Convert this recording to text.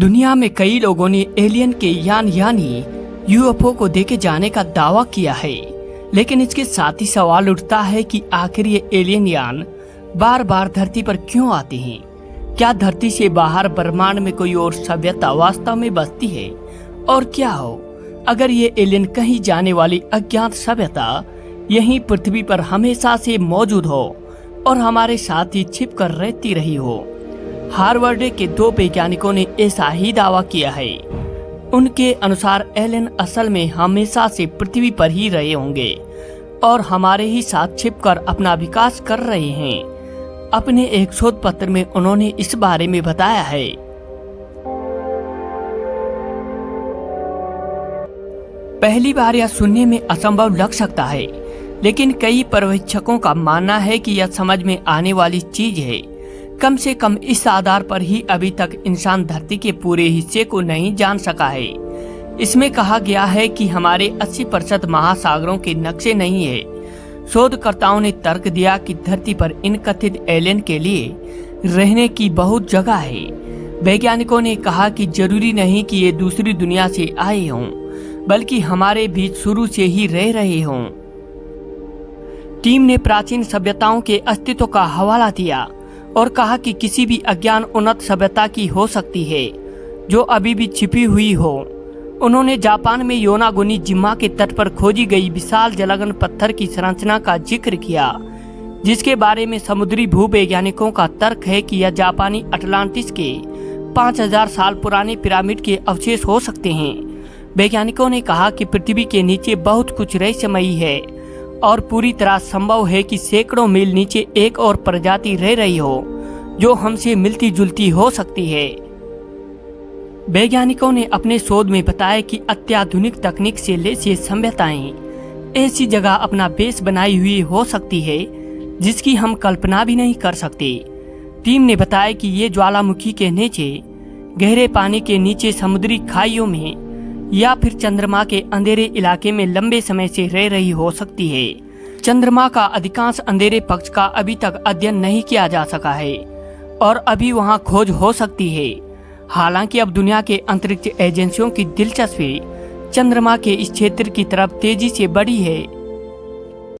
दुनिया में कई लोगों ने एलियन के यान यानी यूएफओ को देखे जाने का दावा किया है, लेकिन इसके साथ ही सवाल उठता है कि आखिर ये एलियन यान बार बार धरती पर क्यों आते हैं। क्या धरती से बाहर ब्रह्मांड में कोई और सभ्यता वास्तव में बसती है? और क्या हो अगर ये एलियन कहीं जाने वाली अज्ञात सभ्यता यहीं पृथ्वी पर हमेशा से मौजूद हो और हमारे साथ ही छिप कर रहती रही हो। हार्वर्ड के 2 वैज्ञानिकों ने ऐसा ही दावा किया है। उनके अनुसार एलियन असल में हमेशा से पृथ्वी पर ही रहे होंगे और हमारे ही साथ छिपकर अपना विकास कर रहे हैं। अपने एक शोध पत्र में उन्होंने इस बारे में बताया है। पहली बार यह सुनने में असंभव लग सकता है, लेकिन कई पर्यवेक्षकों का मानना है कि यह समझ में आने वाली चीज है। कम से कम इस आधार पर ही अभी तक इंसान धरती के पूरे हिस्से को नहीं जान सका है। इसमें कहा गया है कि हमारे 80% महासागरों के नक्शे नहीं है। शोधकर्ताओं ने तर्क दिया कि धरती पर इन कथित एलियन के लिए रहने की बहुत जगह है। वैज्ञानिकों ने कहा कि जरूरी नहीं कि ये दूसरी दुनिया से आए हों, बल्कि हमारे बीच शुरू से ही रह रहे हों। टीम ने प्राचीन सभ्यताओं के अस्तित्व का हवाला दिया और कहा कि किसी भी अज्ञान उन्नत सभ्यता की हो सकती है जो अभी भी छिपी हुई हो। उन्होंने जापान में योनागुनी जिम्मा के तट पर खोजी गई विशाल जलगन पत्थर की संरचना का जिक्र किया, जिसके बारे में समुद्री भूवैज्ञानिकों का तर्क है कि यह जापानी अटलांटिस के 5000 साल पुराने पिरामिड के अवशेष हो सकते हैं। वैज्ञानिकों ने कहा कि पृथ्वी के नीचे बहुत कुछ रहस्यमयी है और पूरी तरह संभव है कि सैकड़ों मील नीचे एक और प्रजाति रह रही हो जो हमसे मिलती जुलती हो सकती है। वैज्ञानिकों ने अपने शोध में बताया कि अत्याधुनिक तकनीक से लैस ये सभ्यताएं ऐसी जगह अपना बेस बनाई हुई हो सकती है जिसकी हम कल्पना भी नहीं कर सकते। टीम ने बताया कि ये ज्वालामुखी के नीचे, गहरे पानी के नीचे, समुद्री खाइयों में या फिर चंद्रमा के अंधेरे इलाके में लंबे समय से रह रही हो सकती है। चंद्रमा का अधिकांश अंधेरे पक्ष का अभी तक अध्ययन नहीं किया जा सका है और अभी वहां खोज हो सकती है। हालांकि अब दुनिया के अंतरिक्ष एजेंसियों की दिलचस्पी चंद्रमा के इस क्षेत्र की तरफ तेजी से बढ़ी है।